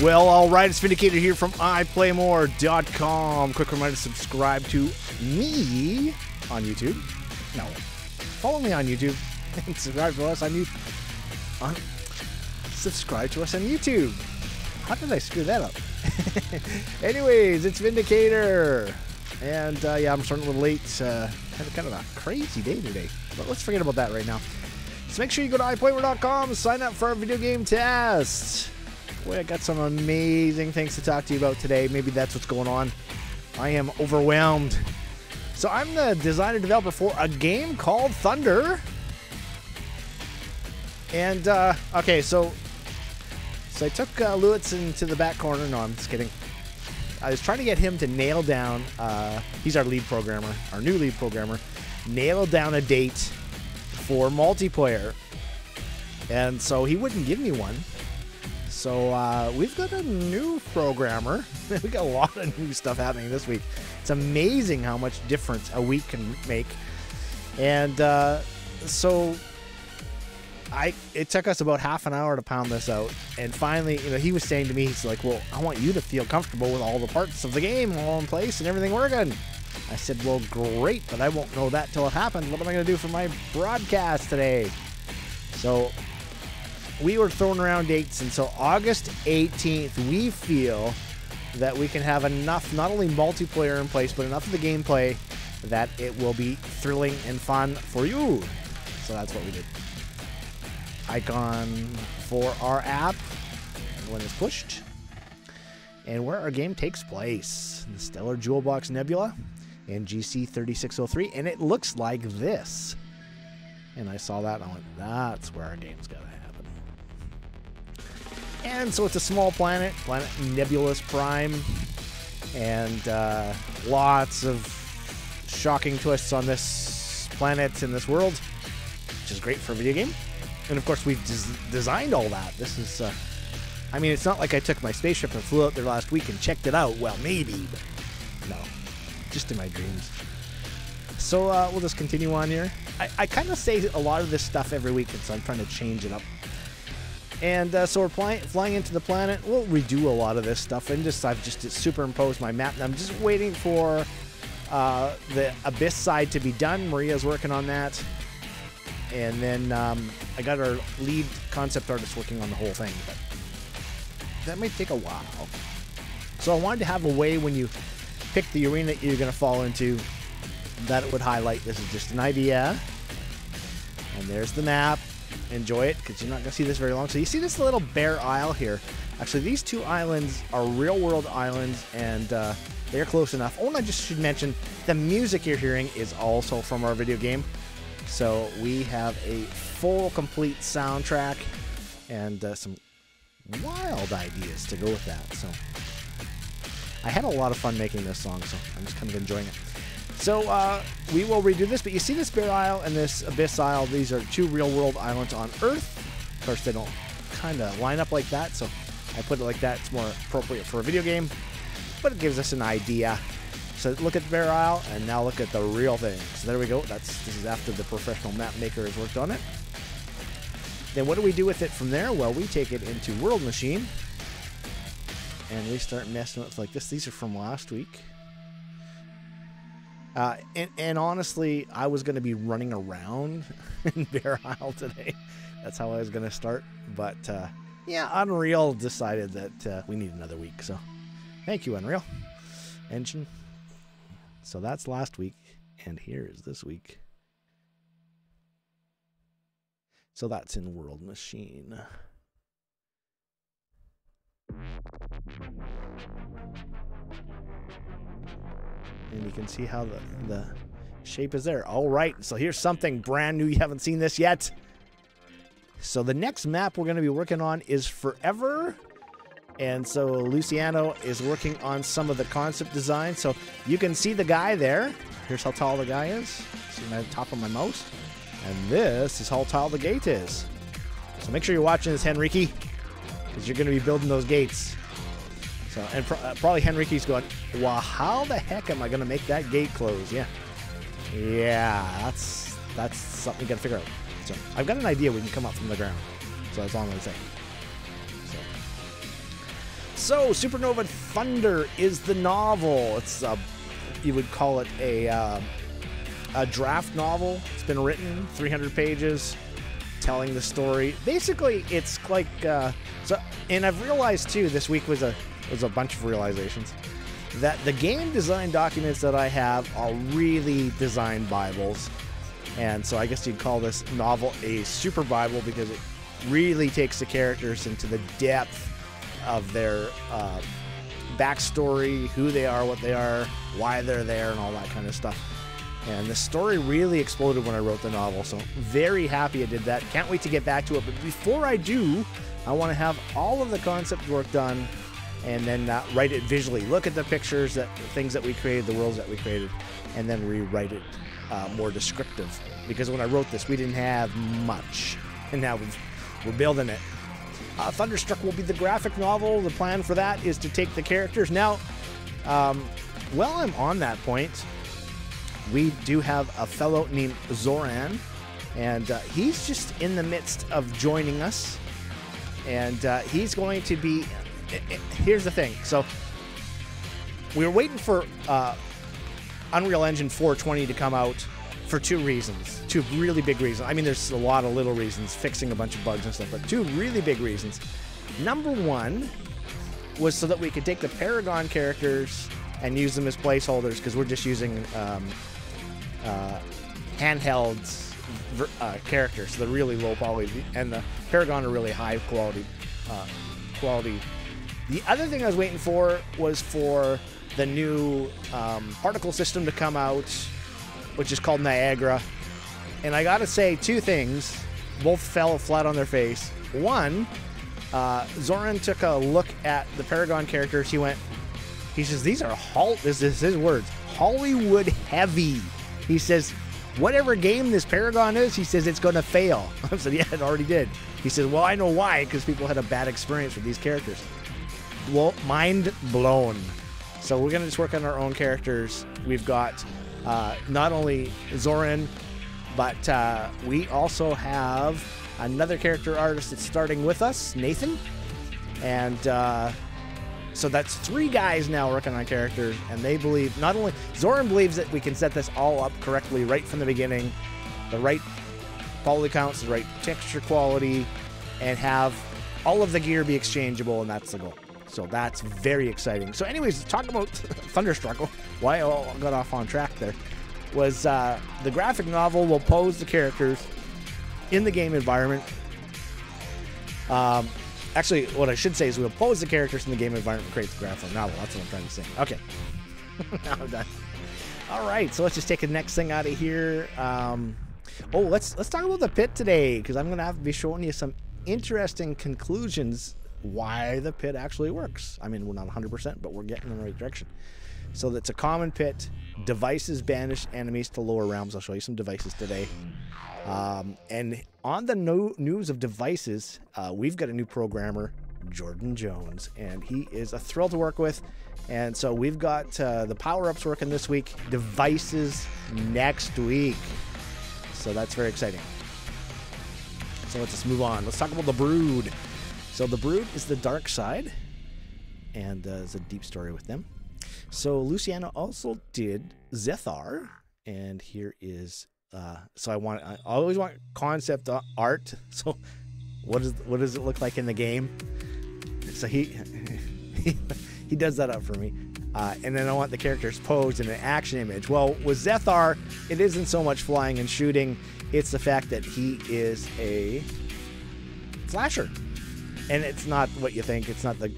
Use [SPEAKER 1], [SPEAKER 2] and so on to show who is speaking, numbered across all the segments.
[SPEAKER 1] Well, alright, it's VindaCator here from iPlayMore.com. Quick reminder to subscribe to me on YouTube. No, follow me on YouTube and subscribe to us on YouTube. Subscribe to us on YouTube. How did I screw that up? Anyways, it's VindaCator. And yeah, I'm starting a little late. Had kind of a crazy day today. But let's forget about that right now. So make sure you go to iPlayMore.com, sign up for our video game test. Boy, I got some amazing things to talk to you about today. Maybe that's what's going on. I am overwhelmed. So I'm the designer developer for a game called Thunder. And, okay, so I took Lewis into the back corner. No, I'm just kidding. I was trying to get him to nail down, he's our lead programmer, our new lead programmer, nail down a date for multiplayer. And so he wouldn't give me one. So we've got a new programmer. We got a lot of new stuff happening this week. It's amazing how much difference a week can make. And so it took us about half an hour to pound this out. And finally, you know, he was saying to me, he's like, well, I want you to feel comfortable with all the parts of the game all in place and everything working. I said, well, great, but I won't know that till it happens. What am I going to do for my broadcast today? So we were throwing around dates, and so August 18th, we feel that we can have enough, not only multiplayer in place, but enough of the gameplay that it will be thrilling and fun for you. So that's what we did. Icon for our app when it's pushed, and where our game takes place. The Stellar Jewel Box Nebula and GC 3603, and it looks like this. And I saw that, and I went, that's where our game's got to happen. And so it's a small planet, planet Nebulous Prime, and lots of shocking twists on this planet and this world, which is great for a video game. And of course, we've designed all that. This is, I mean, it's not like I took my spaceship and flew out there last week and checked it out. Well, maybe, but no, just in my dreams. So we'll just continue on here. I kind of say a lot of this stuff every week, and so I'm trying to change it up. And so we're flying into the planet. We'll redo a lot of this stuff, and I've just superimposed my map. And I'm just waiting for the Abyss side to be done. Maria's working on that. And then I got our lead concept artist working on the whole thing, but that might take a while. So I wanted to have a way when you pick the arena that you're going to fall into that it would highlight this is just an idea. And there's the map. Enjoy it, because you're not going to see this very long. So you see this little bare isle here. Actually, these two islands are real-world islands, and they're close enough. Oh, and I just should mention, the music you're hearing is also from our video game. So we have a full, complete soundtrack and some wild ideas to go with that. So I had a lot of fun making this song, so I'm just kind of enjoying it. So we will redo this, but you see this Bear Isle and this Abyss Isle. These are two real-world islands on Earth. Of course, they don't kind of line up like that, so I put it like that. It's more appropriate for a video game, but it gives us an idea. So look at the Bear Isle, and now look at the real thing. So there we go. This is after the professional map maker has worked on it. Then what do we do with it from there? Well, we take it into World Machine, and we start messing with like this. These are from last week. And honestly, I was going to be running around in Bear Isle today. That's how I was going to start. But, yeah, Unreal decided that we need another week. So, thank you, Unreal Engine. So that's last week. And here is this week. So that's in World Machine. And you can see how the shape is there. All right, so here's something brand new. You haven't seen this yet. So the next map we're going to be working on is Forever. And so Luciano is working on some of the concept design. So you can see the guy there. Here's how tall the guy is. See my top of my mouse. And this is how tall the gate is. So make sure you're watching this, Henrique, because you're going to be building those gates. So, and probably Henrique's going, well, how the heck am I going to make that gate close? Yeah. Yeah, that's something you got to figure out. So I've got an idea we can come up from the ground. So that's all I'm going to say. So, Supernova Thunder is the novel. It's you would call it a draft novel. It's been written, 300 pages, telling the story. Basically, it's like and I've realized too. This week was a bunch of realizations that the game design documents that I have are really design Bibles. And so I guess you'd call this novel a super Bible because it really takes the characters into the depth of their backstory, who they are, what they are, why they're there, and all that kind of stuff. And the story really exploded when I wrote the novel, so very happy I did that. Can't wait to get back to it. But before I do, I want to have all of the concept work done and then write it visually. Look at the pictures, the things that we created, the worlds that we created, and then rewrite it more descriptive. Because when I wrote this, we didn't have much, and now we're building it. Thunderstruck will be the graphic novel. The plan for that is to take the characters. Now, while I'm on that point, we do have a fellow named Zoran, and he's just in the midst of joining us. And he's going to be... Here's the thing. So, we were waiting for Unreal Engine 4.20 to come out for two reasons. Two really big reasons. I mean, there's a lot of little reasons, fixing a bunch of bugs and stuff, but two really big reasons. Number one was so that we could take the Paragon characters and use them as placeholders, because we're just using handheld characters. They're really low quality, and the Paragon are really high quality. The other thing I was waiting for was for the new particle system to come out, which is called Niagara. And I gotta say, two things both fell flat on their face. One, Zoran took a look at the Paragon characters. He says, these are this is his words, Hollywood heavy. He says, whatever game this Paragon is, he says, it's gonna fail. I said, yeah, it already did. He says, well, I know why, because people had a bad experience with these characters. Mind blown. So we're gonna just work on our own characters. We've got not only Zoran, but we also have another character artist that's starting with us, Nathan. And so that's three guys now working on characters, and they believe, not only Zoran believes that we can set this all up correctly right from the beginning, the right poly counts, the right texture quality, and have all of the gear be exchangeable, and that's the goal. So that's very exciting. So anyways, talk about Thunderstruck. Why I got off on track there was the graphic novel will pose the characters in the game environment. Actually, what I should say is we'll pose the characters in the game environment and create the graphic novel. That's what I'm trying to say. Okay. Now I'm done. All right, so let's just take the next thing out of here. Let's talk about the pit today, because I'm going to have to be showing you some interesting conclusions why the pit actually works. I mean, we're not 100%, but we're getting in the right direction. So that's a common pit. Devices banish enemies to lower realms. I'll show you some devices today. And on the news of devices, we've got a new programmer, Jordan Jones, and he is a thrill to work with. And so we've got the power-ups working this week, devices next week. So that's very exciting. So let's just move on. Let's talk about the Brood. So the Brood is the dark side, and there's a deep story with them. So Luciana also did Zethar, and here is so I always want concept art. So what does it look like in the game? So he does that up for me, and then I want the characters posed in an action image. Well, with Zethar, it isn't so much flying and shooting; it's the fact that he is a flasher. And it's not what you think. It's not the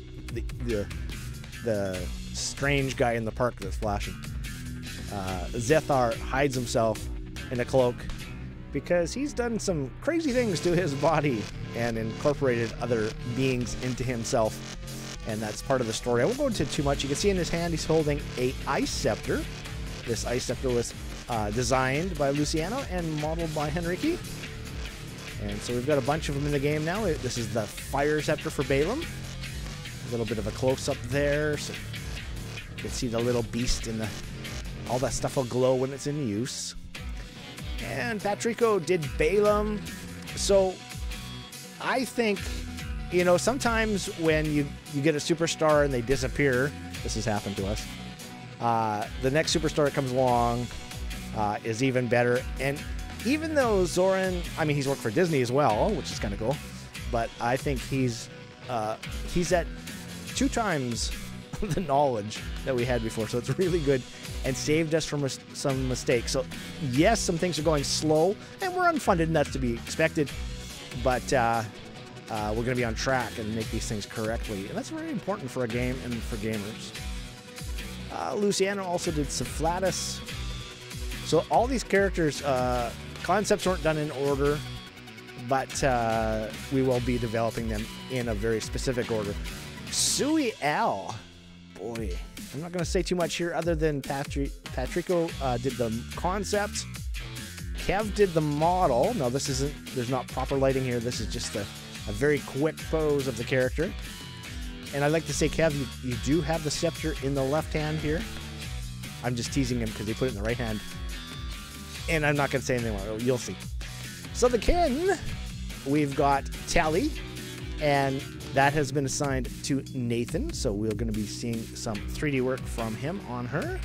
[SPEAKER 1] strange guy in the park that's flashing. Zethar hides himself in a cloak because he's done some crazy things to his body and incorporated other beings into himself. And that's part of the story. I won't go into too much. You can see in his hand he's holding an ice scepter. This ice scepter was designed by Luciano and modeled by Henrique. And so we've got a bunch of them in the game now. This is the fire scepter for Balaam. A little bit of a close-up there. So you can see the little beast and all that stuff will glow when it's in use. And Patrico did Balaam. So I think you know, sometimes when you get a superstar and they disappear, this has happened to us, the next superstar that comes along is even better. And even though Zoran, I mean, he's worked for Disney as well, which is kind of cool, but I think he's at 2 times the knowledge that we had before, so it's really good and saved us from some mistakes. So yes, some things are going slow, and we're unfunded, and that's to be expected, but we're going to be on track and make these things correctly, and that's very important for a game and for gamers. Luciano also did Syphlatus. So all these characters, concepts weren't done in order, but we will be developing them in a very specific order. Sui L. Boy, I'm not going to say too much here other than Patrico did the concept. Kev did the model. No, this isn't, there's not proper lighting here. This is just a very quick pose of the character. And I'd like to say, Kev, you do have the scepter in the left hand here. I'm just teasing him because he put it in the right hand. And I'm not going to say anything more. You'll see. So the kin, we've got Tally, and that has been assigned to Nathan. So we're going to be seeing some 3D work from him on her.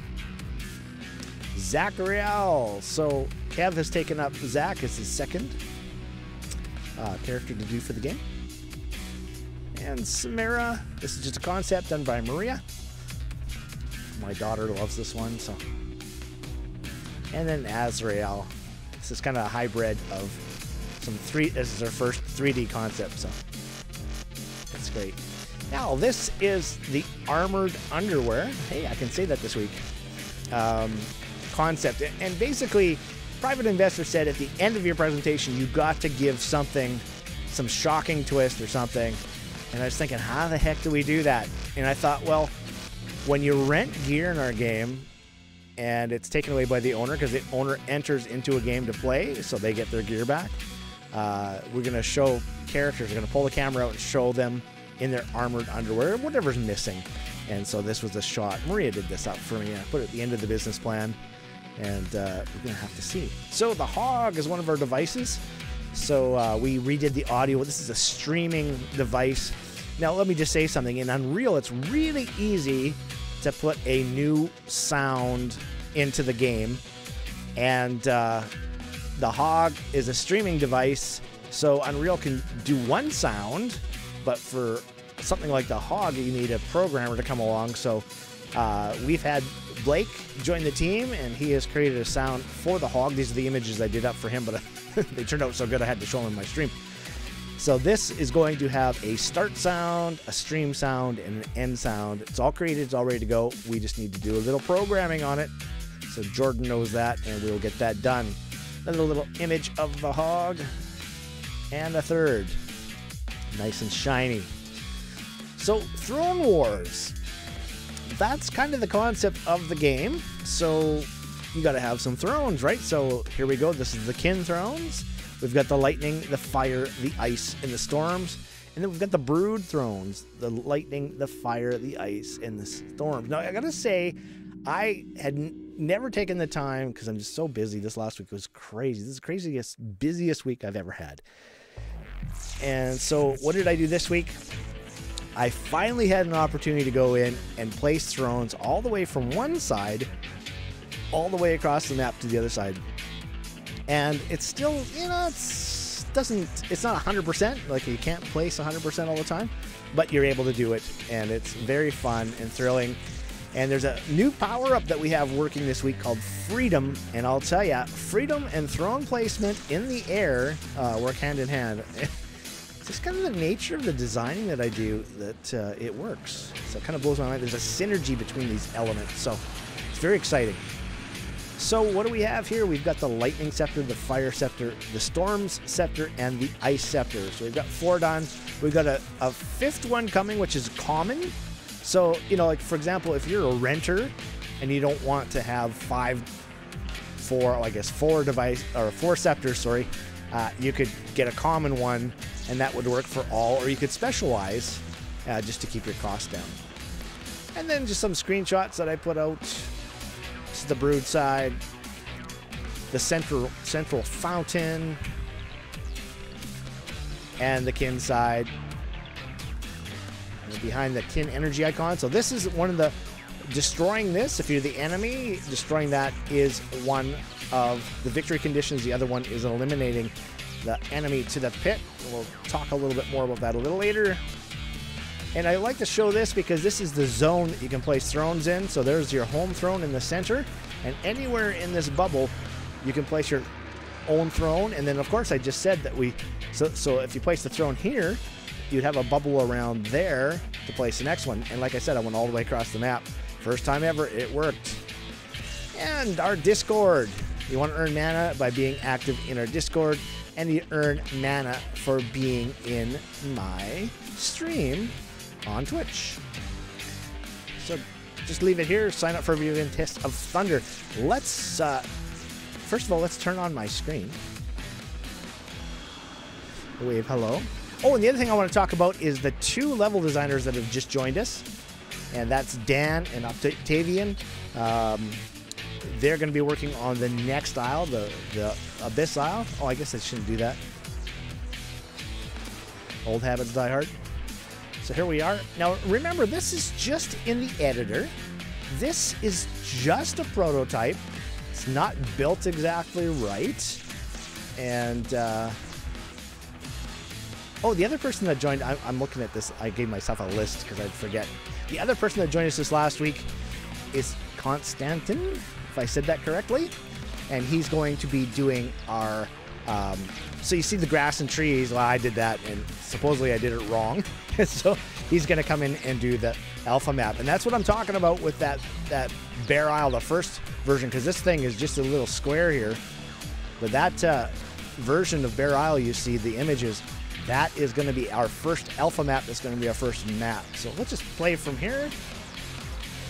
[SPEAKER 1] Zachariel. So Kev has taken up Zach as his second character to do for the game. And Samara, this is just a concept done by Maria. My daughter loves this one, so. And then Azrael. This is kind of a hybrid of this is our first 3D concept, so that's great. Now, this is the armored underwear. Hey, I can say that this week. Concept. And basically, private investor said at the end of your presentation, you got to give something, some shocking twist or something. And I was thinking, how the heck do we do that? And I thought, well, when you rent gear in our game and it's taken away by the owner because the owner enters into a game to play, so they get their gear back, we're going to show characters. We're going to pull the camera out and show them in their armored underwear, whatever's missing. And so this was a shot. Maria did this up for me. I put it at the end of the business plan, and we're going to have to see. So the Hog is one of our devices. So we redid the audio. This is a streaming device. Now, let me just say something. In Unreal, it's really easy to put a new sound into the game. And the Hog is a streaming device, so Unreal can do one sound, but for something like the Hog, you need a programmer to come along. So we've had Blake join the team, and he has created a sound for the Hog. These are the images I did up for him, but they turned out so good I had to show them in my stream. So this is going to have a start sound, a stream sound, and an end sound. It's all created, it's all ready to go. We just need to do a little programming on it. So Jordan knows that, and we'll get that done. Another little image of the Hog, and a third. Nice and shiny. So Throne Wars. That's kind of the concept of the game. So you got to have some thrones, right? So here we go. This is the kin thrones. We've got the lightning, the fire, the ice, and the storms. And then we've got the brood thrones, the lightning, the fire, the ice, and the storms. Now, I got to say, I had never taken the time, because I'm just so busy. This last week was crazy. This is the craziest, busiest week I've ever had. And so what did I do this week? I finally had an opportunity to go in and place thrones all the way from one side all the way across the map to the other side. And it's still, you know, it's not 100%, like you can't place 100% all the time, but you're able to do it, and it's very fun and thrilling. And there's a new power-up that we have working this week called Freedom, and I'll tell you, freedom and throne placement in the air work hand in hand. It's just kind of the nature of the designing that I do that it works. So it kind of blows my mind. There's a synergy between these elements, so it's very exciting. So what do we have here? We've got the lightning scepter, the fire scepter, the storms scepter, and the ice scepter. So we've got 4 done. We've got a 5th one coming, which is common. So, you know, like for example, if you're a renter and you don't want to have 4 device or 4 scepters, sorry, you could get a common one, and that would work for all, or you could specialize just to keep your costs down. And then just some screenshots that I put out. This is the brood side, the central fountain, and the kin side. behind the tin energy icon. So this is one of the, destroying this, if you're the enemy, destroying that is one of the victory conditions. The other one is eliminating the enemy to the pit. We'll talk a little bit more about that a little later. And I like to show this because this is the zone that you can place thrones in. So there's your home throne in the center, and anywhere in this bubble you can place your own throne. And then of course I just said that so if you place the throne here, you'd have a bubble around there to place the next one. And like I said, I went all the way across the map. First time ever, it worked. And our Discord. You want to earn mana by being active in our Discord, and you earn mana for being in my stream on Twitch. So just leave it here. Sign up for a viewing test of Thunder. Let's, first of all, let's turn on my screen. Wave hello. Oh, and the other thing I want to talk about is the 2 level designers that have just joined us. And that's Dan and Octavian. They're going to be working on the next isle, the Abyss Isle. Oh, I guess I shouldn't do that. Old habits die hard. So here we are. Now, remember, this is just in the editor. This is just a prototype. It's not built exactly right. And, oh, the other person that joined, I'm looking at this. I gave myself a list because I'd forget. The other person that joined us this last week is Constantin, if I said that correctly. And he's going to be doing our, so you see the grass and trees. Well, I did that, and supposedly I did it wrong. So he's going to come in and do the alpha map. And that's what I'm talking about with that Bear Isle, the first version, because this thing is just a little square here. But that version of Bear Isle, you see the images, that is going to be our first alpha map. That's going to be our first map. So let's just play from here.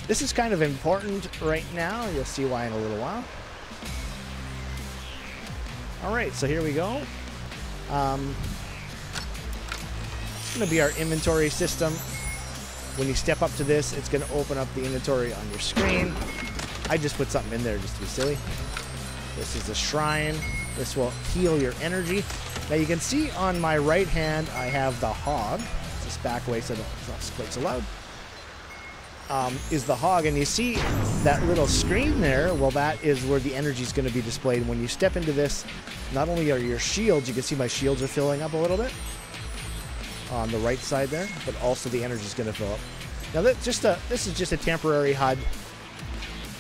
[SPEAKER 1] This is kind of important right now. You'll see why in a little while. All right, so here we go. It's going to be our inventory system. When you step up to this, it's going to open up the inventory on your screen. I just put something in there just to be silly. This is a shrine. This will heal your energy. Now you can see on my right hand, I have the hog. Just back away so it's not quite so loud. Is the hog, and you see that little screen there? Well, that is where the energy is going to be displayed. When you step into this, not only are your shields, you can see my shields are filling up a little bit on the right side there, but also the energy is going to fill up. Now this is just a temporary HUD.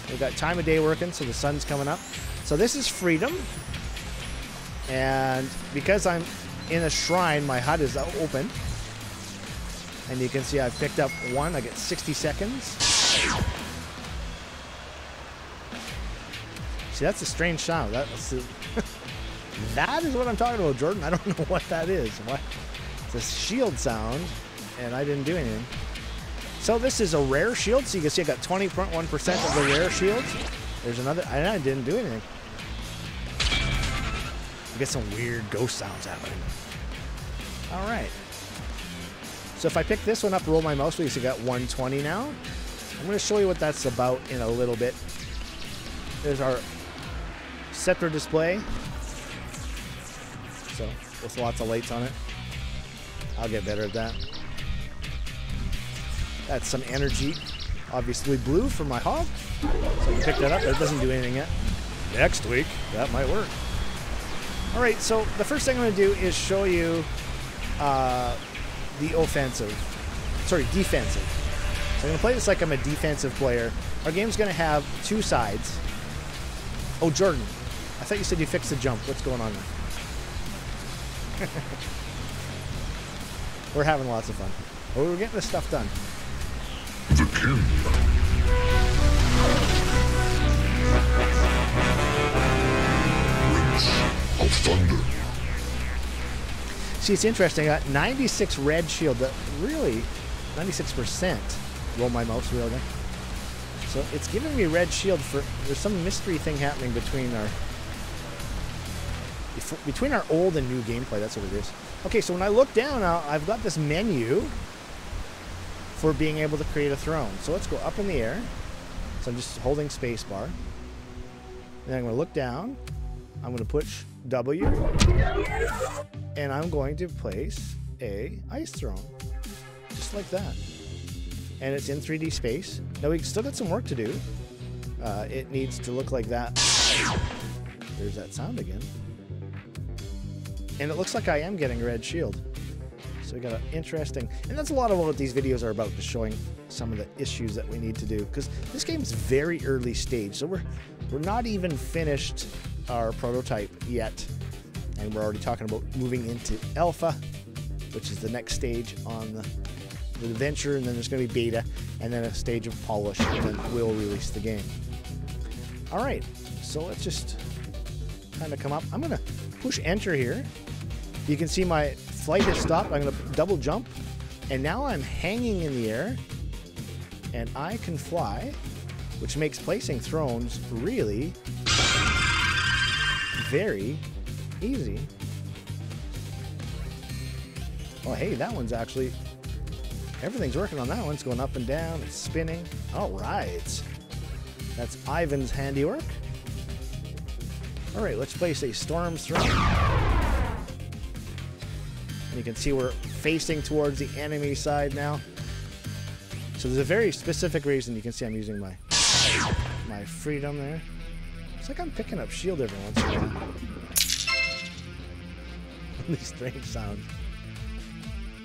[SPEAKER 1] We've got time of day working, so the sun's coming up. So this is freedom, and because I'm in a shrine, my HUD is open. And you can see I've picked up one. I get 60 seconds. See, that's a strange sound. That is what I'm talking about, Jordan. I don't know what that is. What? It's a shield sound, and I didn't do anything. So this is a rare shield. So you can see I got 20.1% of the rare shields. There's another, and I didn't do anything. I get some weird ghost sounds happening. All right. So if I pick this one up, roll my mouse, we got 120 now. I'm going to show you what that's about in a little bit. There's our scepter display. So with lots of lights on it. I'll get better at that. That's some energy. Obviously blue for my hog. So you pick that up. That doesn't do anything yet. Next week, that might work. All right, so the first thing I'm going to do is show you the defensive. So I'm going to play this like I'm a defensive player. Our game's going to have 2 sides. Oh, Jordan, I thought you said you fixed the jump. What's going on there? We're having lots of fun. Oh, we're getting this stuff done.
[SPEAKER 2] The king. Winds of thunder.
[SPEAKER 1] See, it's interesting. I got 96 red shield. That really, 96%. Roll my mouse real again. So it's giving me red shield for. There's some mystery thing happening between our old and new gameplay. That's what it is. Okay, so when I look down now, I've got this menu for being able to create a throne. So let's go up in the air. So I'm just holding spacebar. And then I'm going to look down. I'm going to push W. And I'm going to place a ice throne. Just like that. and it's in 3D space. Now we still got some work to do. It needs to look like that. There's that sound again. And it looks like I am getting a red shield. So we got an interesting, and that's a lot of what these videos are about, just showing some of the issues that we need to do, because this game's very early stage, so we're not even finished our prototype yet, and we're already talking about moving into alpha, which is the next stage on the adventure, and then there's going to be beta, and then a stage of polish, and then we'll release the game. All right, so let's just kind of come up. I'm going to push enter here. You can see my flight has stopped. I'm going to double jump, and now I'm hanging in the air, and I can fly, which makes placing thrones really very easy. Oh, hey, that one's actually, everything's working on that one. It's going up and down. It's spinning. All right. That's Ivan's handiwork. All right, let's place a storm's throne. You can see we're facing towards the enemy side now. So there's a very specific reason. You can see I'm using my freedom there. It's like I'm picking up shield every once in a while. These strange sounds.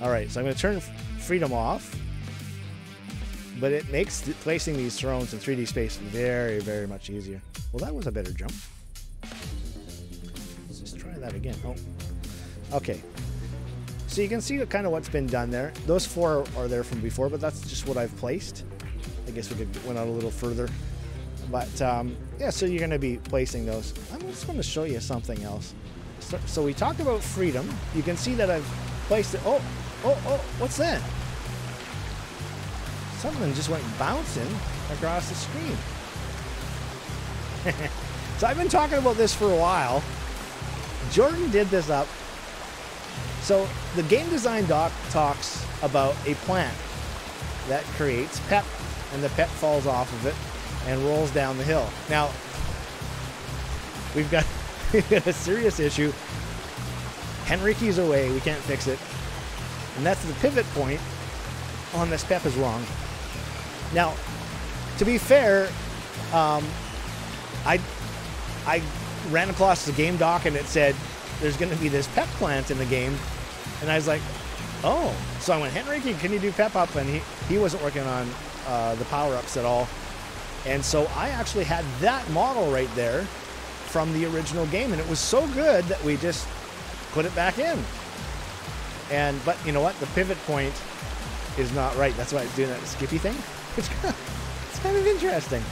[SPEAKER 1] Alright, so I'm going to turn freedom off. But it makes placing these thrones in 3D space very, very much easier. Well, that was a better jump. Let's just try that again. Oh, okay. So you can see kind of what's been done there. Those 4 are there from before, but that's just what I've placed. I guess we could went out a little further. But yeah, so you're going to be placing those. I'm just going to show you something else. So we talked about freedom. You can see that I've placed it. Oh, what's that? Something just went bouncing across the screen. So I've been talking about this for a while. Jordan did this up. So the game design doc talks about a plant that creates pep, and the pep falls off of it and rolls down the hill. Now, we've got a serious issue. Henrique's away, we can't fix it. And that's the pivot point on this pep is wrong. Now, to be fair, I ran across the game doc and it said there's going to be this pep plant in the game, and I was like, oh. So I went, Henrique, can you do pep up? And he wasn't working on the power-ups at all. And so I actually had that model right there from the original game, and it was so good that we just put it back in. But you know what? The pivot point is not right. That's why it's doing that skippy thing. It's kind of interesting.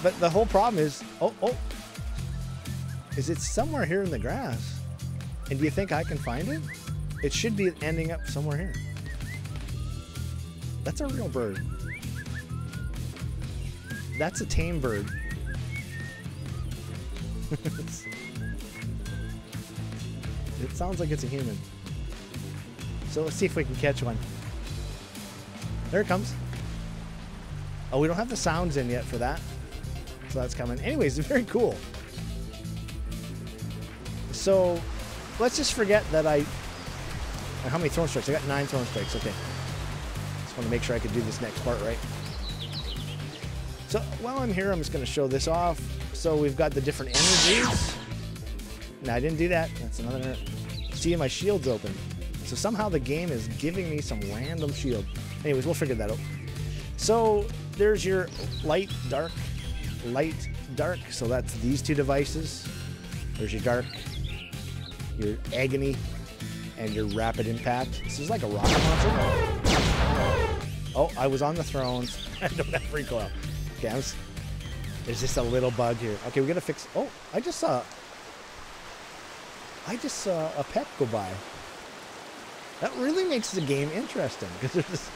[SPEAKER 1] But the whole problem is, is it somewhere here in the grass? And do you think I can find it? It should be ending up somewhere here. That's a real bird. That's a tame bird. It sounds like it's a human. So let's see if we can catch one. There it comes. Oh, we don't have the sounds in yet for that. So that's coming. Anyways, it's very cool. So let's just forget that how many throne strikes? I got 9 throne strikes. Okay. Just want to make sure I can do this next part right. So while I'm here, I'm just going to show this off. So we've got the different energies. No, I didn't do that. That's another. See, my shield's open. So somehow the game is giving me some random shield. Anyways, we'll figure that out. So there's your light, dark. So that's these 2 devices. There's your dark, your agony, and your rapid impact. This is like a rocket launcher. Oh, I was on the thrones. I don't have recoil. Okay, there's just a little bug here. Okay, we gotta fix. Oh, I just saw a pep go by. That really makes the game interesting because there's this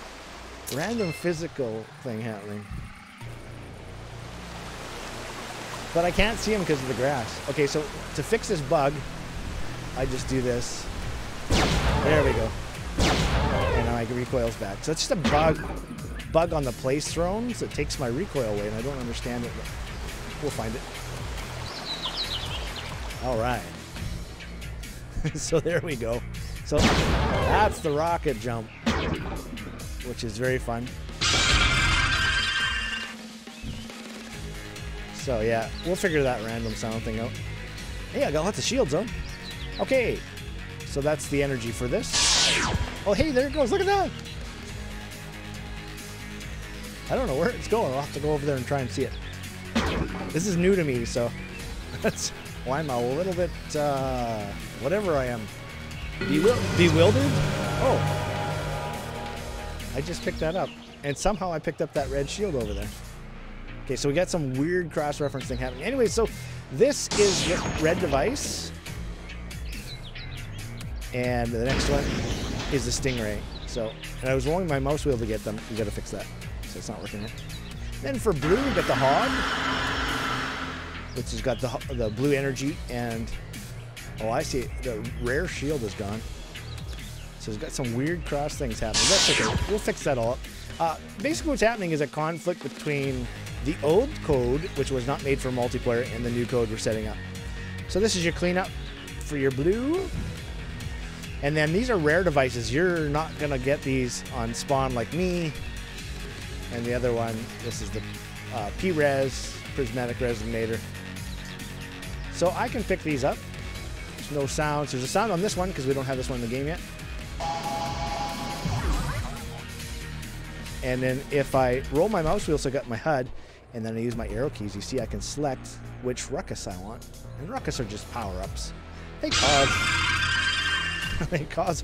[SPEAKER 1] random physical thing happening. But I can't see him because of the grass. Okay, so to fix this bug, I just do this. There we go. And now my recoil's back. So it's just a bug on the place thrones that takes my recoil away, and I don't understand it, but we'll find it. All right. So there we go. So that's the rocket jump. which is very fun. So yeah, we'll figure that random sound thing out. Hey, I got lots of shields though. Okay, so that's the energy for this. Oh hey, there it goes, look at that! I don't know where it's going, I'll have to go over there and try and see it. This is new to me, so that's why I'm a little bit, whatever I am. Bewildered? Oh. I just picked that up. And somehow I picked up that red shield over there. Okay, so we got some weird cross-reference thing happening. Anyway, so this is the red device. And the next one is the Stingray. So, and I was rolling my mouse wheel to get them. We got to fix that. So it's not working yet. Then for blue, we got the Hog, which has got the blue energy. And, oh, I see. The rare shield is gone. So it's got some weird cross things happening. That's okay. We'll fix that all up. Basically what's happening is a conflict between the old code, which was not made for multiplayer, and the new code we're setting up. So this is your cleanup for your blue. And then these are rare devices. You're not going to get these on spawn like me. And the other one, this is the P-Res, Prismatic Resonator. So I can pick these up. There's no sounds. There's a sound on this one because we don't have this one in the game yet. And then if I roll my mouse wheel, so I got my HUD, and then I use my arrow keys, you see I can select which ruckus I want. And ruckus are just power-ups. They cause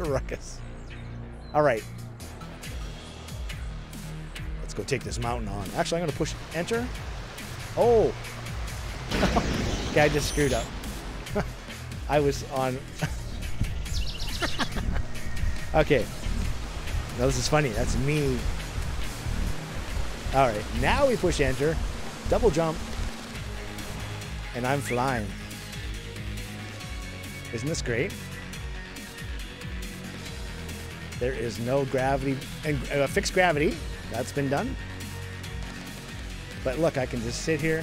[SPEAKER 1] a ruckus. All right. Let's go take this mountain on. Actually, I'm going to push enter. Oh. Okay, I just screwed up. I was on... Okay. Now this is funny. That's me. All right, now we push enter, double jump, and I'm flying. Isn't this great? There is no gravity, and fixed gravity, that's been done. But look, I can just sit here,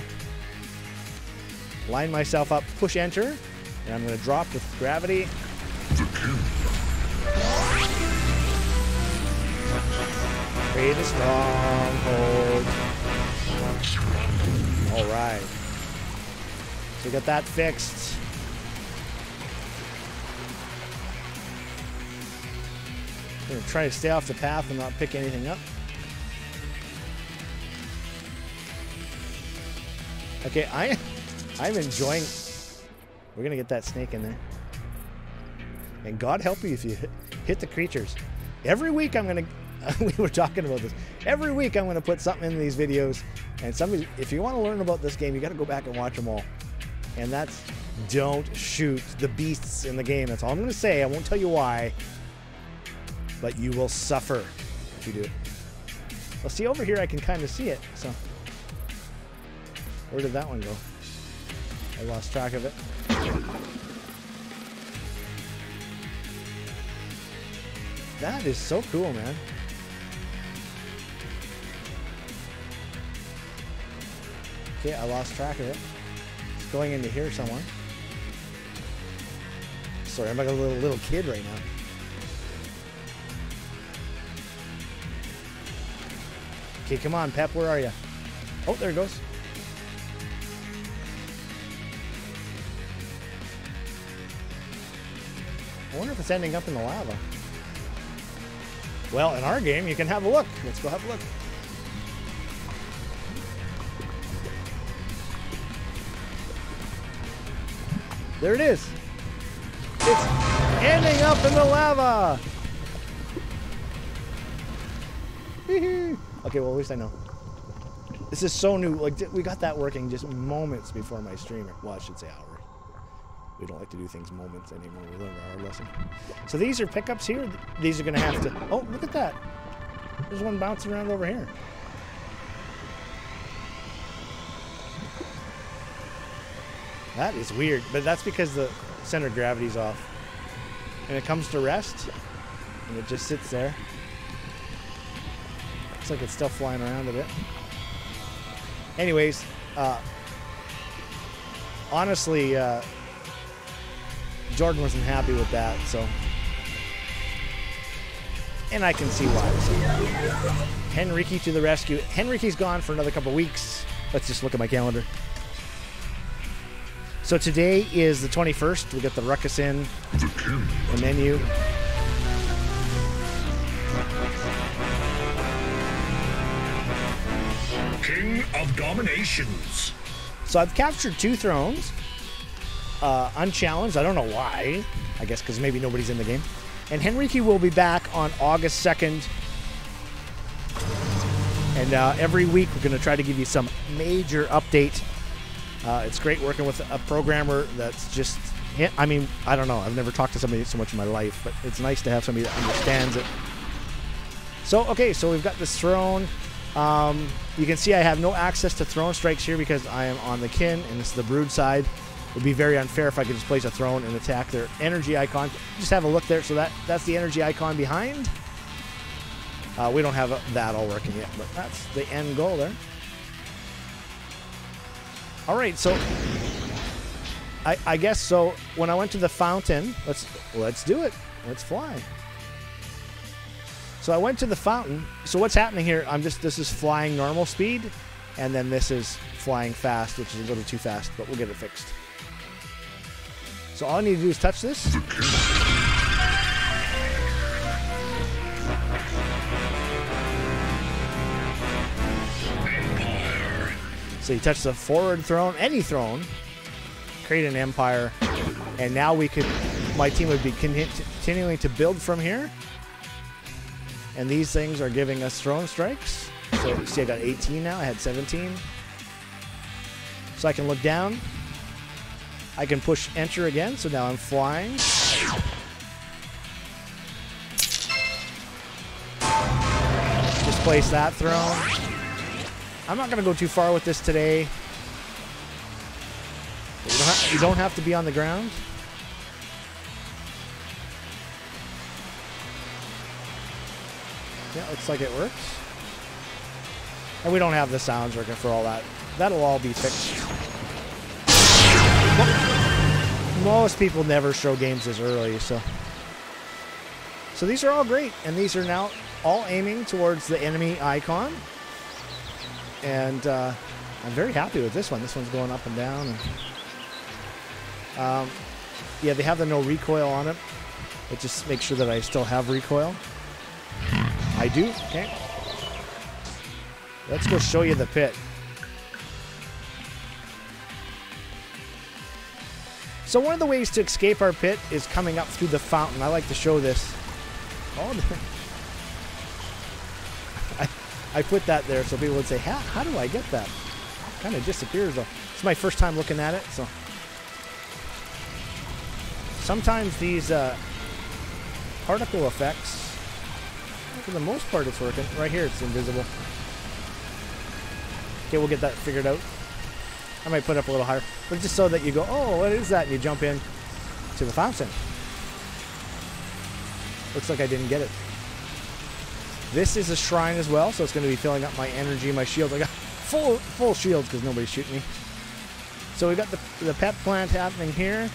[SPEAKER 1] line myself up, push enter, and I'm gonna drop with gravity. Create a stronghold. All right. So we got that fixed. I'm gonna try to stay off the path and not pick anything up. Okay, I'm enjoying. We're gonna get that snake in there. And God help you if you hit the creatures. Every week I'm gonna. We were talking about this. Every week I'm going to put something in these videos, and somebody, if you want to learn about this game, you got to go back and watch them all. And that's, don't shoot the beasts in the game. That's all I'm going to say. I won't tell you why, but you will suffer if you do it. Well, see, over here I can kind of see it. So, where did that one go? I lost track of it. That is so cool, man. Okay, I lost track of it. It's going into here somewhere. Sorry, I'm like a little kid right now. Okay, come on, Pep, where are you? Oh, there it goes. I wonder if it's ending up in the lava. Well, in our game, you can have a look. Let's go have a look. There it is. It's ending up in the lava. Okay, well, at least I know. This is so new. Like, we got that working just moments before my stream. Well, I should say hours. We don't like to do things moments anymore. We learned our lesson. So these are pickups here. These are going to have to... Oh, look at that. There's one bouncing around over here. That is weird, but that's because the center of gravity's off. And it comes to rest, and it just sits there. Looks like it's still flying around a bit. Anyways, honestly, Jordan wasn't happy with that, so. And I can see why. So, Henrique to the rescue. Henrique's gone for another couple weeks. Let's just look at my calendar. So today is the 21st. We got the ruckus in, the menu.
[SPEAKER 3] King of Dominations.
[SPEAKER 1] So I've captured 2 thrones, unchallenged. I don't know why. I guess because maybe nobody's in the game. And Henrique will be back on August 2nd. And every week we're going to try to give you some major update. It's great working with a programmer that's just, I mean, I don't know. I've never talked to somebody so much in my life, but it's nice to have somebody that understands it. So, okay, so we've got this throne. You can see I have no access to throne strikes here because I am on the kin, and this is the brood side. It would be very unfair if I could just place a throne and attack their energy icon. Just have a look there. So that's the energy icon behind. We don't have that all working yet, but that's the end goal there. All right, so I guess so. When I went to the fountain, let's do it. Let's fly. So I went to the fountain. So what's happening here? This is flying normal speed, and then this is flying fast, which is a little too fast, but we'll get it fixed. So all I need to do is touch this. So you touch the forward throne, any throne, create an empire, and now my team would be continuing to build from here. And these things are giving us throne strikes. So you see I got 18 now, I had 17. So I can look down. I can push enter again, so now I'm flying. Just place that throne. I'm not going to go too far with this today. You don't have to be on the ground. Yeah, looks like it works. And we don't have the sounds working for all that. That'll all be fixed. Most people never show games this early, so these are all great, and these are now all aiming towards the enemy icon. And I'm very happy with this one. This one's going up and down. And, yeah, they have the no recoil on it. It just makes sure that I still have recoil. I do. Okay. Let's go show you the pit. So one of the ways to escape our pit is coming up through the fountain. I like to show this. Oh, I put that there so people would say, how do I get that? It kind of disappears though. It's my first time looking at it, so. Sometimes these particle effects, for the most part it's working. Right here it's invisible. Okay, we'll get that figured out. I might put it up a little higher, but just so that you go, oh, what is that? And you jump in to the fountain. Looks like I didn't get it. This is a shrine as well, so it's going to be filling up my energy, my shields. I got full shields because nobody's shooting me. So we got the pet plant happening here.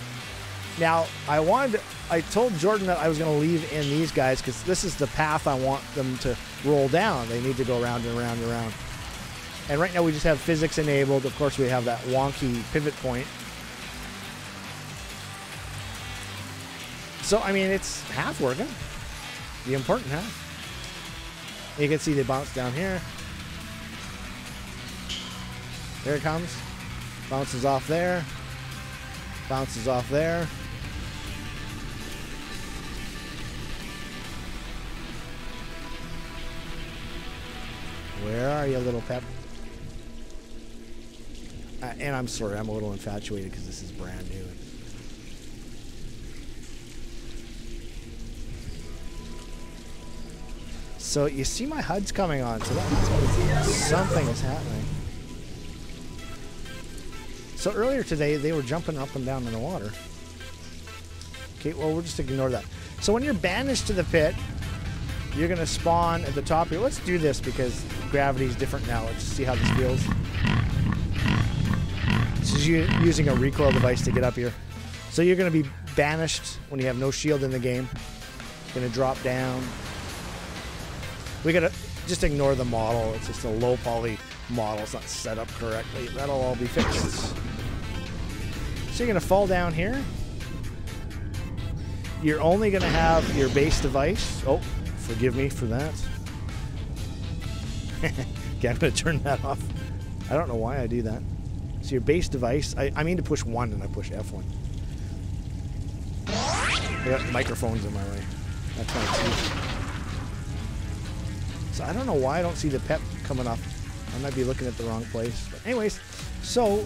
[SPEAKER 1] Now, I told Jordan that I was going to leave in these guys because this is the path I want them to roll down. They need to go around and around and around. And right now we just have physics enabled. Of course, we have that wonky pivot point. So, I mean, it's half working. The important half. You can see they bounce down here. There it comes. Bounces off there. Bounces off there. Where are you, little pep? And I'm sorry, I'm a little infatuated because this is brand new. So you see my HUD's coming on, so that means something is happening. So earlier today, they were jumping up and down in the water. Okay, well, we'll just ignore that. So when you're banished to the pit, you're going to spawn at the top here. Let's do this because gravity is different now. Let's see how this feels. This is using a recoil device to get up here. So you're going to be banished when you have no shield in the game. It's going to drop down. We gotta just ignore the model. It's just a low poly model. It's not set up correctly. That'll all be fixed. So you're gonna fall down here. You're only gonna have your base device. Oh, forgive me for that. Okay, I'm gonna turn that off. I don't know why I do that. So your base device, I mean to push 1 and I push F1. I got microphones in my way. That's my excuse. So I don't know why I don't see the pep coming up. I might be looking at the wrong place. But anyways, so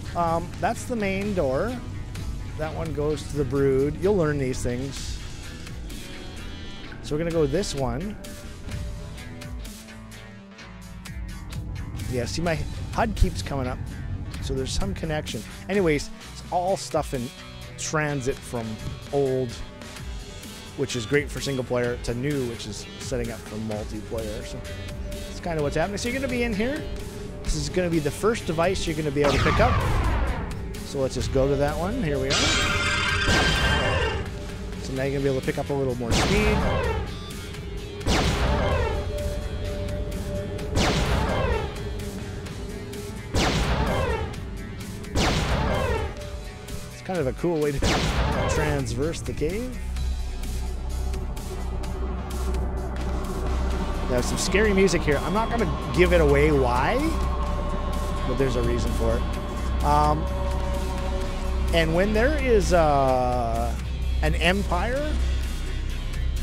[SPEAKER 1] that's the main door. That one goes to the brood. You'll learn these things. So we're going to go this one. Yeah, see my HUD keeps coming up. So there's some connection. Anyways, it's all stuff in transit from old, which is great for single player, to new, which is setting up for multiplayer. So that's kind of what's happening. So you're going to be in here. This is going to be the first device you're going to be able to pick up. So let's just go to that one. Here we are. So now you're going to be able to pick up a little more speed. It's kind of a cool way to transverse the cave. There's some scary music here. I'm not going to give it away why, but there's a reason for it. And when there is an empire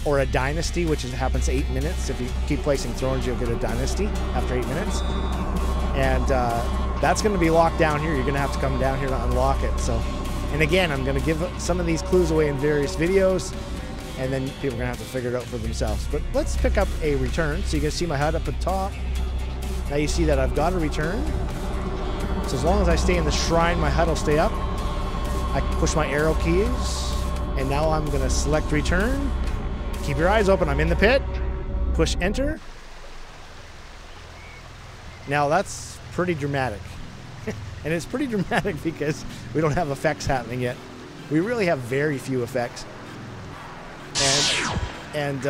[SPEAKER 1] or a dynasty, which happens 8 minutes, if you keep placing thrones, you'll get a dynasty after 8 minutes. And that's going to be locked down here. You're going to have to come down here to unlock it. So, and again, I'm going to give some of these clues away in various videos, and then people are going to have to figure it out for themselves. But let's pick up a return. So you can see my HUD up at top. Now you see that I've got a return. So as long as I stay in the shrine, my HUD will stay up. I push my arrow keys, and now I'm going to select return. Keep your eyes open. I'm in the pit. Push enter. Now that's pretty dramatic. And it's pretty dramatic because we don't have effects happening yet. We really have very few effects. And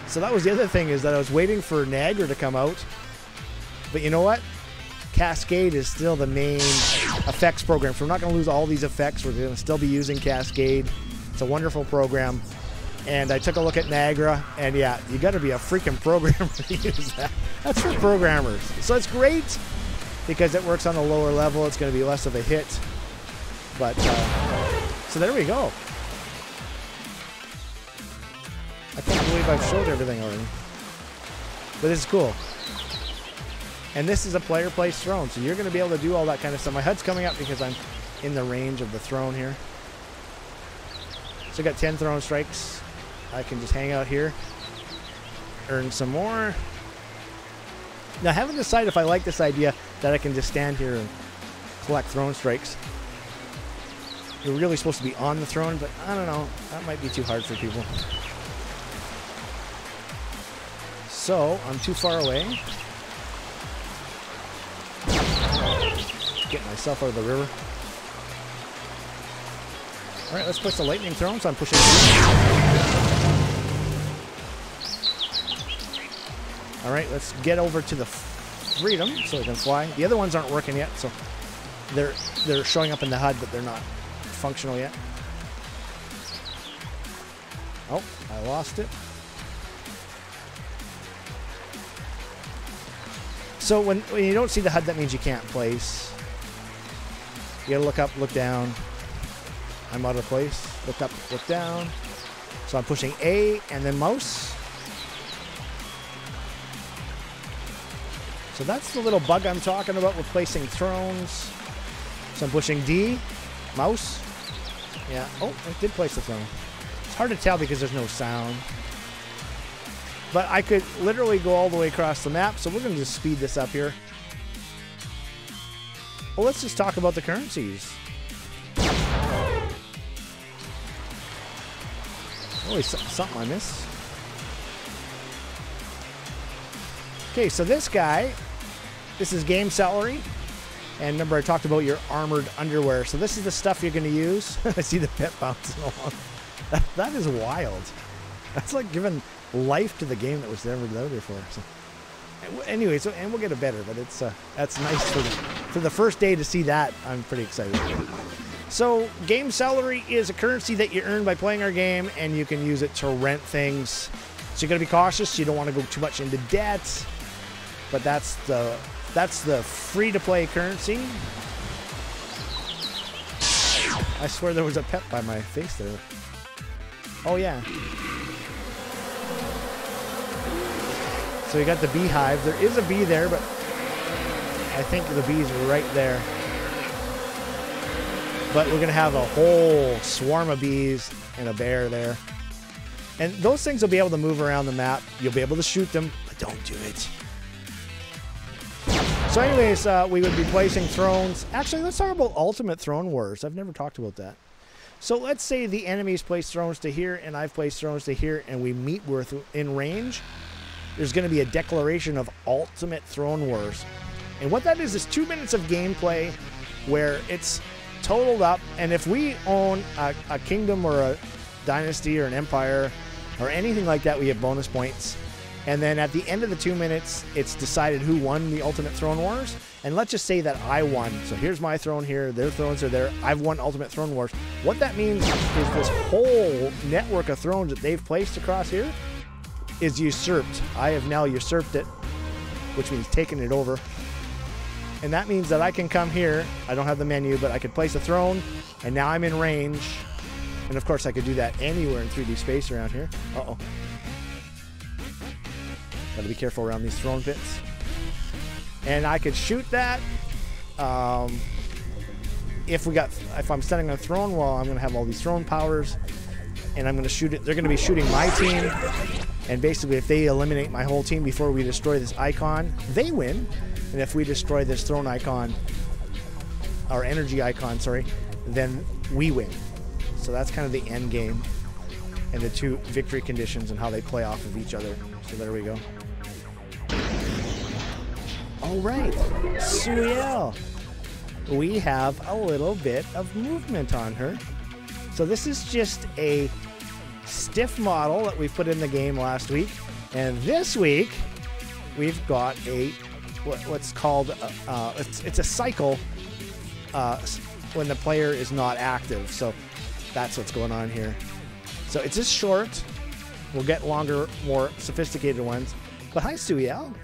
[SPEAKER 1] so that was the other thing, is that I was waiting for Niagara to come out. But you know what? Cascade is still the main effects program. So we're not going to lose all these effects. We're going to still be using Cascade. It's a wonderful program. And I took a look at Niagara, and yeah, you got to be a freaking programmer to use that. That's for programmers. So it's great because it works on a lower level. It's going to be less of a hit. But so there we go. I can't believe I've showed everything already. But this is cool. And this is a player place throne, so you're going to be able to do all that kind of stuff. My HUD's coming up because I'm in the range of the throne here. So I got 10 throne strikes. I can just hang out here, earn some more. Now I haven't decided if I like this idea that I can just stand here and collect throne strikes. You're really supposed to be on the throne, but I don't know. That might be too hard for people. So I'm too far away. Get myself out of the river. All right, let's push the lightning throne. So I'm pushing. All right, let's get over to the freedom so we can fly. The other ones aren't working yet, so they're showing up in the HUD, but they're not functional yet. Oh, I lost it. So when you don't see the HUD, that means you can't place. You gotta look up, look down. I'm out of place. Look up, look down. So I'm pushing A and then mouse. So that's the little bug I'm talking about with placing thrones. So I'm pushing D, mouse. Yeah, oh, it did place the throne. It's hard to tell because there's no sound. But I could literally go all the way across the map, so we're going to just speed this up here. Well, let's just talk about the currencies. Always something I miss. Okay, so this guy, this is game celery. And remember I talked about your armored underwear. So this is the stuff you're going to use. I see the pet bouncing along. That is wild. That's like giving life to the game that was never there before. So Anyway, so and we'll get it better, but it's that's nice for the first day to see that. I'm pretty excited. So game salary is a currency that you earn by playing our game, and you can use it to rent things. So you got to be cautious. You don't want to go too much into debt, but that's the free-to-play currency. I swear there was a pet by my face there. Oh yeah. So you got the beehive. There is a bee there, but I think the bee's right there. But we're going to have a whole swarm of bees and a bear there. And those things will be able to move around the map. You'll be able to shoot them, but don't do it. So anyways, we would be placing thrones. Actually, let's talk about Ultimate Throne Wars. I've never talked about that. So let's say the enemies place thrones to here, and I've placed thrones to here, and we meet in range. There's going to be a declaration of Ultimate Throne Wars. And what that is 2 minutes of gameplay where it's totaled up, and if we own a kingdom or a dynasty or an empire or anything like that, we have bonus points. And then at the end of the 2 minutes, it's decided who won the Ultimate Throne Wars. And let's just say that I won. So here's my throne here, their thrones are there. I've won Ultimate Throne Wars. What that means is this whole network of thrones that they've placed across here is usurped. I have now usurped it, which means taken it over. And that means that I can come here. I don't have the menu, but I could place a throne, and now I'm in range. And of course, I could do that anywhere in 3D space around here. Uh-oh. Gotta be careful around these throne pits. And I could shoot that. If I'm standing on a throne wall, I'm gonna have all these throne powers, and I'm gonna shoot it. They're gonna be shooting my team. And basically, if they eliminate my whole team before we destroy this icon, they win. And if we destroy this throne icon, or energy icon, sorry, then we win. So that's kind of the end game and the two victory conditions and how they play off of each other. So there we go. All right, Suriel. We have a little bit of movement on her. So this is just a stiff model that we put in the game last week, and this week we've got a what's called it's a cycle when the player is not active. So that's what's going on here. So it's just short. We'll get longer, more sophisticated ones. But hi, Suriel.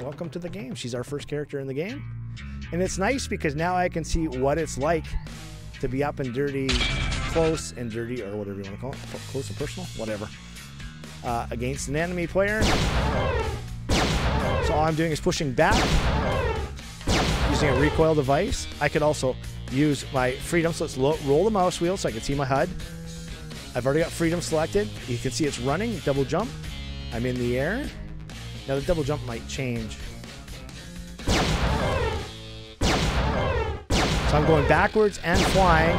[SPEAKER 1] Welcome to the game. She's our first character in the game, and it's nice because now I can see what it's like to be up and dirty, close and dirty, or whatever you want to call it, close and personal, whatever, against an enemy player. So all I'm doing is pushing back, using a recoil device. I could also use my freedom, so let's roll the mouse wheel so I can see my HUD. I've already got freedom selected. You can see it's running, double jump. I'm in the air. Now the double jump might change. So I'm going backwards and flying.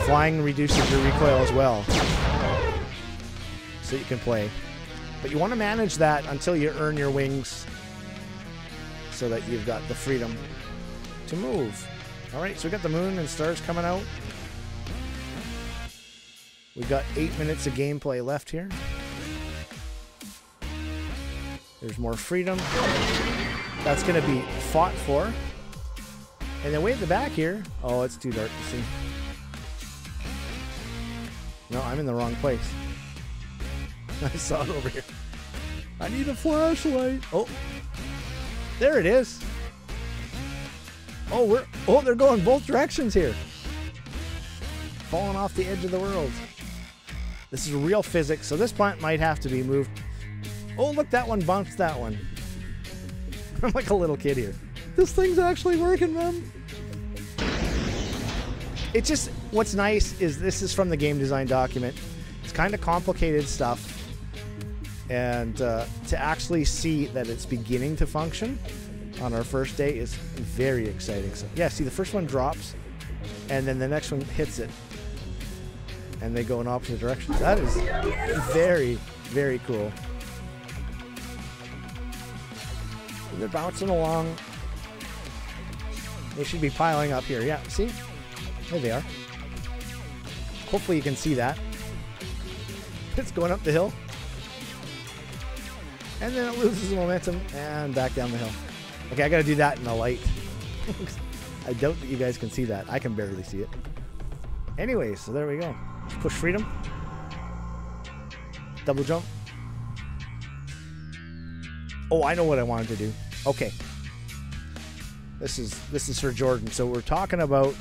[SPEAKER 1] Flying reduces your recoil as well, so you can play. But you want to manage that until you earn your wings so that you've got the freedom to move. All right, so we got the moon and stars coming out. We've got 8 minutes of gameplay left here. There's more freedom. That's going to be fought for. And then way at the back here, oh, it's too dark to see. No, I'm in the wrong place. I saw it over here. I need a flashlight. Oh, there it is. Oh, they're going both directions here. Falling off the edge of the world. This is real physics, so this plant might have to be moved. Oh, look, that one bounced that one. I'm like a little kid here. This thing's actually working, man. It's just, what's nice is this is from the game design document. It's kind of complicated stuff. And to actually see that it's beginning to function on our first day is very exciting. So, yeah, see, the first one drops, and then the next one hits it. And they go in opposite directions. That is very, very cool. They're bouncing along. They should be piling up here. Yeah, see? There they are. Hopefully you can see that. It's going up the hill. And then it loses momentum and back down the hill. Okay, I got to do that in the light. I doubt that you guys can see that. I can barely see it. Anyway, so there we go. Push freedom. Double jump. Oh, I know what I wanted to do. Okay. This is for Jordan. So we're talking about...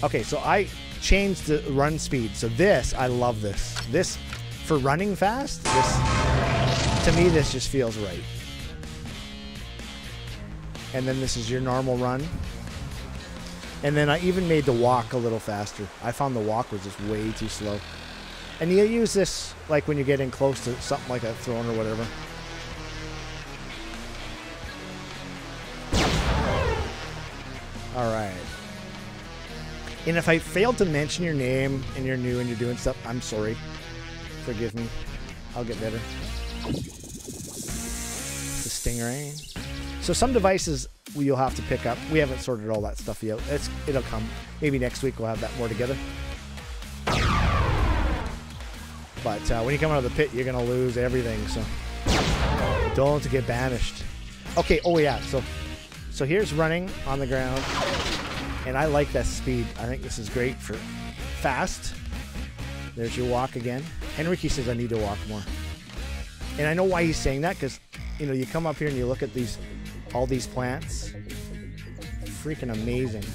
[SPEAKER 1] Okay, so I changed the run speed. So this, I love this. This, for running fast, this, to me, this just feels right. And then this is your normal run. And then I even made the walk a little faster. I found the walk was just way too slow. And you use this like when you're getting close to something like a throne or whatever. All right. And if I failed to mention your name and you're new and you're doing stuff, I'm sorry. Forgive me. I'll get better. The Stingray. So some devices you'll have to pick up. We haven't sorted all that stuff yet. It'll come. Maybe next week we'll have that more together. But when you come out of the pit, you're going to lose everything. So don't get banished. Okay. Oh, yeah. So here's running on the ground. And I like that speed. I think this is great for fast. There's your walk again. Henrique says I need to walk more. And I know why he's saying that, because, you know, you come up here and you look at all these plants. Freaking amazing.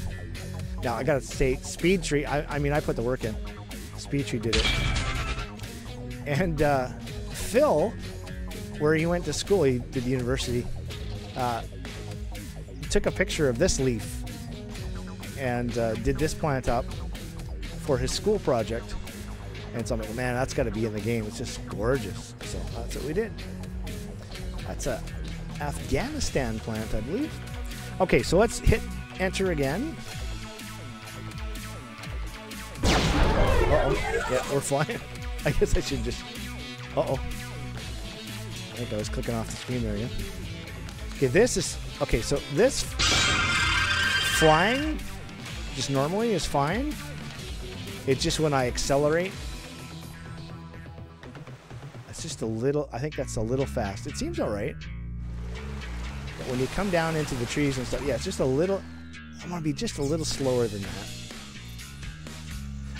[SPEAKER 1] Now, I got to say, Speed Tree, I mean, I put the work in. Speed Tree did it. And Phil, where he went to school, he did the university, took a picture of this leaf and did this plant up for his school project. And so I'm like, man, that's got to be in the game. It's just gorgeous. So that's what we did. That's a Afghanistan plant, I believe. Okay, so let's hit enter again. Uh-oh. Yeah, we're flying. I guess I should just... Uh-oh. I think I was clicking off the screen there again. Okay, this is... Okay, so this flying just normally is fine. It's just when I accelerate, it's just a little... I think that's a little fast. It seems all right. But when you come down into the trees and stuff, yeah, it's just a little... I want to be just a little slower than that.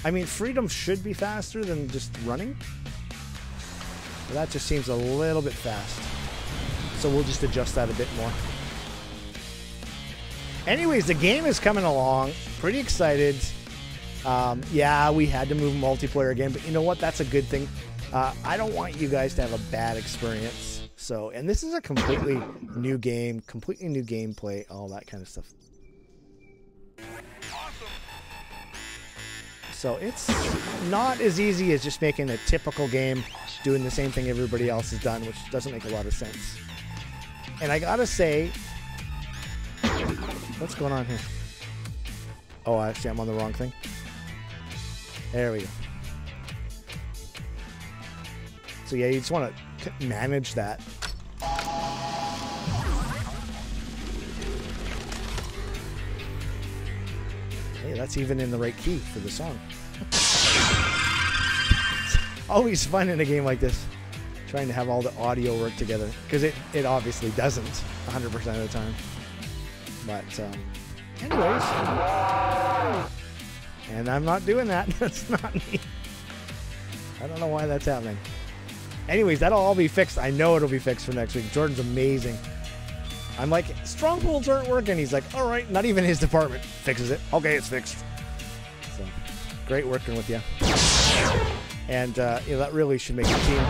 [SPEAKER 1] I mean, freedom should be faster than just running. But that just seems a little bit fast. So we'll just adjust that a bit more. Anyways, the game is coming along. Pretty excited. Yeah, we had to move multiplayer again, but you know what? That's a good thing. I don't want you guys to have a bad experience. So, and this is a completely new game, completely new gameplay, all that kind of stuff. So it's not as easy as just making a typical game, doing the same thing everybody else has done, which doesn't make a lot of sense. And I gotta say, what's going on here? Oh, actually, I'm on the wrong thing. There we go. So yeah, you just want to manage that. Hey, that's even in the right key for the song. It's always fun in a game like this, trying to have all the audio work together, because it obviously doesn't 100% of the time. But anyways, and I'm not doing that. That's not me. I don't know why that's happening. Anyways, that'll all be fixed. I know it'll be fixed for next week. Jordan's amazing. I'm like, strongholds aren't working. He's like, all right, not even his department fixes it. Okay, it's fixed. So, great working with you. And you know, that really should make the team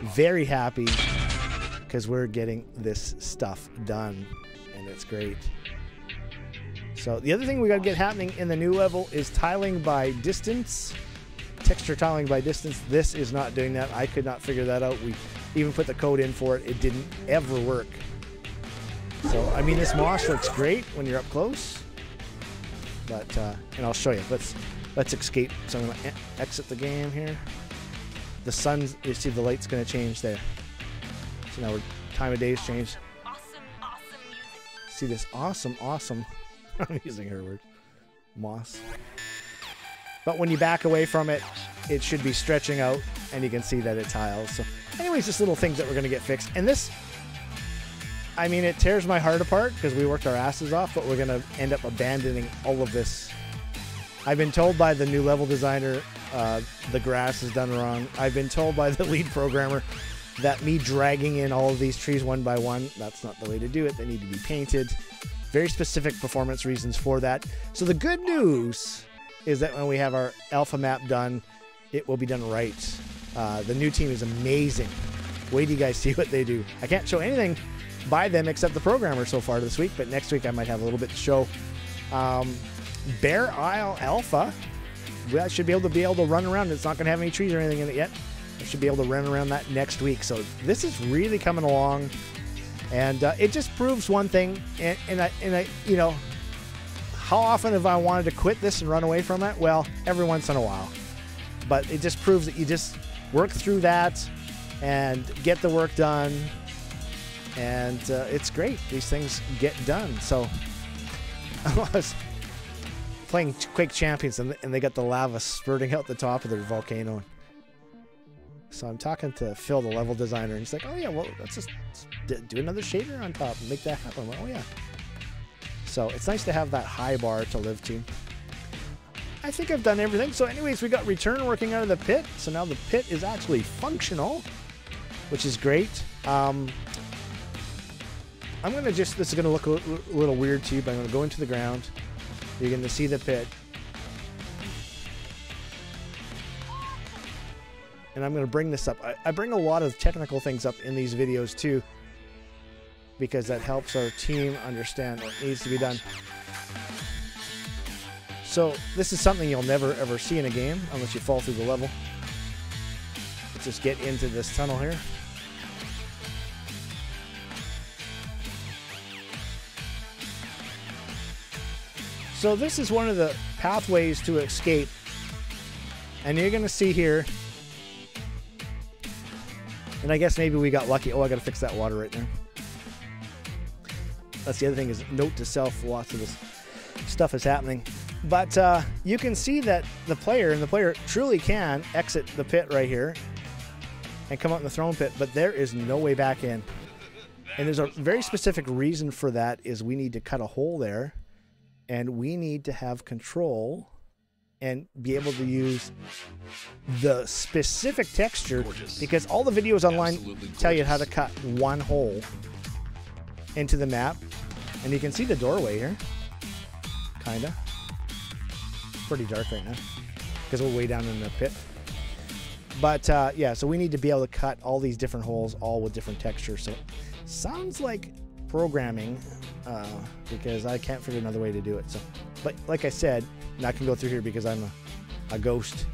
[SPEAKER 1] very happy, because we're getting this stuff done, and it's great. So the other thing we got to get happening in the new level is tiling by distance. Texture tiling by distance. This is not doing that. I could not figure that out. We even put the code in for it. It didn't ever work. So, I mean, this moss looks great when you're up close. But, and I'll show you. Let's escape. So I'm going to exit the game here. The sun, you see the light's going to change there. So now time of day's changed.
[SPEAKER 4] Awesome music.
[SPEAKER 1] See this awesome. I'm using her word. Moss. But when you back away from it, it should be stretching out, and you can see that it tiles. So anyways, just little things that we're going to get fixed. And this, I mean, it tears my heart apart because we worked our asses off, but we're going to end up abandoning all of this. I've been told by the new level designer the grass is done wrong. I've been told by the lead programmer that me dragging in all of these trees one by one, that's not the way to do it. They need to be painted. Very specific performance reasons for that. So the good news is that when we have our alpha map done, it will be done right. The new team is amazing. Wait till you guys see what they do. I can't show anything by them except the programmer so far this week, but next week I might have a little bit to show. Bear Isle Alpha, I should be able to run around. It's not going to have any trees or anything in it yet. I should be able to run around that next week. So this is really coming along, and it just proves one thing. And I, you know, how often have I wanted to quit this and run away from it? Well, every once in a while. But it just proves that you just work through that and get the work done, and it's great. These things get done. So I was playing Quake Champions, and they got the lava spurting out the top of their volcano. So I'm talking to Phil, the level designer, and he's like, oh yeah, well, let's just do another shader on top and make that happen. I'm like, oh yeah. So it's nice to have that high bar to live to. I think I've done everything. So anyways, we got return working out of the pit. So now the pit is actually functional, which is great. I'm going to just, this is going to look a little weird to you, but I'm going to go into the ground. You're going to see the pit. And I'm going to bring this up. I bring a lot of technical things up in these videos too, because that helps our team understand what needs to be done. So this is something you'll never ever see in a game unless you fall through the level. Let's just get into this tunnel here. So this is one of the pathways to escape. And you're going to see here, and I guess maybe we got lucky. Oh, I got to fix that water right there. That's the other thing, is note to self, lots of this stuff is happening. But you can see that the player truly can exit the pit right here and come out in the throne pit, but there is no way back in. And there's a very specific reason for that, is we need to cut a hole there, and we need to have control and be able to use the specific texture, because all the videos online tell you how to cut one hole into the map. And you can see the doorway here, kinda. Pretty dark right now because we're way down in the pit. But yeah, so we need to be able to cut all these different holes, all with different textures. So sounds like programming, because I can't figure another way to do it. So, but like I said, and I can go through here because I'm a ghost,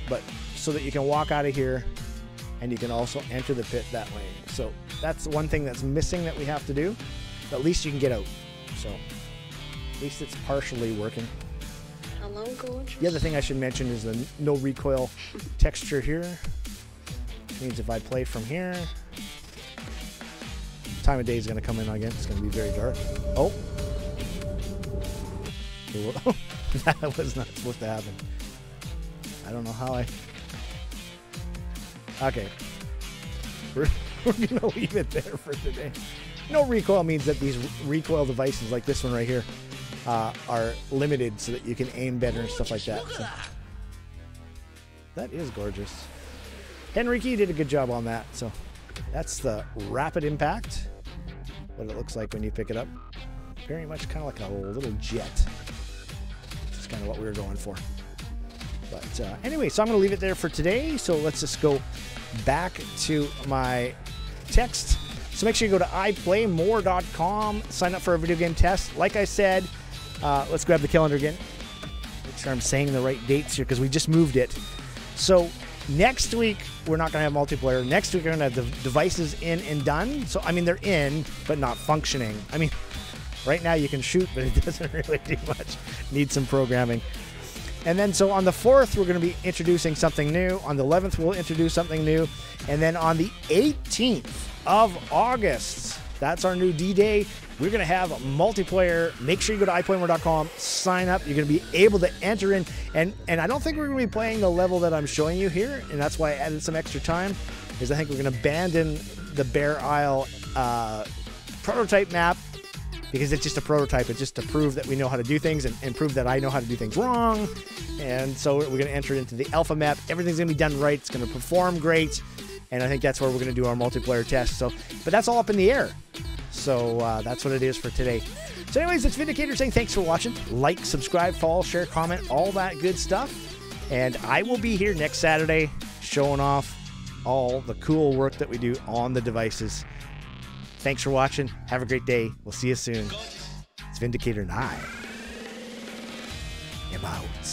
[SPEAKER 1] but so that you can walk out of here and you can also enter the pit that way. So that's one thing that's missing that we have to do, but at least you can get out. So at least it's partially working.
[SPEAKER 5] Hello, gorgeous.
[SPEAKER 1] The other thing I should mention is the no recoil texture here. Means if I play from here, time of day is going to come in again. It's going to be very dark. Oh. That was not supposed to happen. I don't know how I... Okay. We're going to leave it there for today. No recoil means that these recoil devices like this one right here are limited so that you can aim better and stuff like that. So, that is gorgeous. Henrique did a good job on that. So that's the rapid impact. What it looks like when you pick it up. Very much kind of like a little jet. That's kind of what we were going for. But anyway, so I'm going to leave it there for today. So let's just go back to my text. So make sure you go to iPlayMore.com, sign up for a video game test. Like I said, let's grab the calendar again. Make sure I'm saying the right dates here because we just moved it. So next week, we're not going to have multiplayer. Next week, we're going to have the devices in and done. So, I mean, they're in, but not functioning. I mean, right now you can shoot, but it doesn't really do much. Need some programming. And then, so on the 4th, we're going to be introducing something new. On the 11th, we'll introduce something new. And then on the 18th of August, that's our new D-Day. We're going to have multiplayer. Make sure you go to iPlayMore.com, sign up. You're going to be able to enter in. And I don't think we're going to be playing the level that I'm showing you here, and that's why I added some extra time, is I think we're going to abandon the Bear Isle prototype map, because it's just a prototype. It's just to prove that we know how to do things and prove that I know how to do things wrong. And so we're going to enter into the alpha map. Everything's going to be done right. It's going to perform great. And I think that's where we're going to do our multiplayer test. So, but that's all up in the air. So that's what it is for today. So anyways, it's VindaCator saying thanks for watching. Like, subscribe, follow, share, comment, all that good stuff. And I will be here next Saturday showing off all the cool work that we do on the devices. Thanks for watching. Have a great day. We'll see you soon. It's VindaCator and I am out.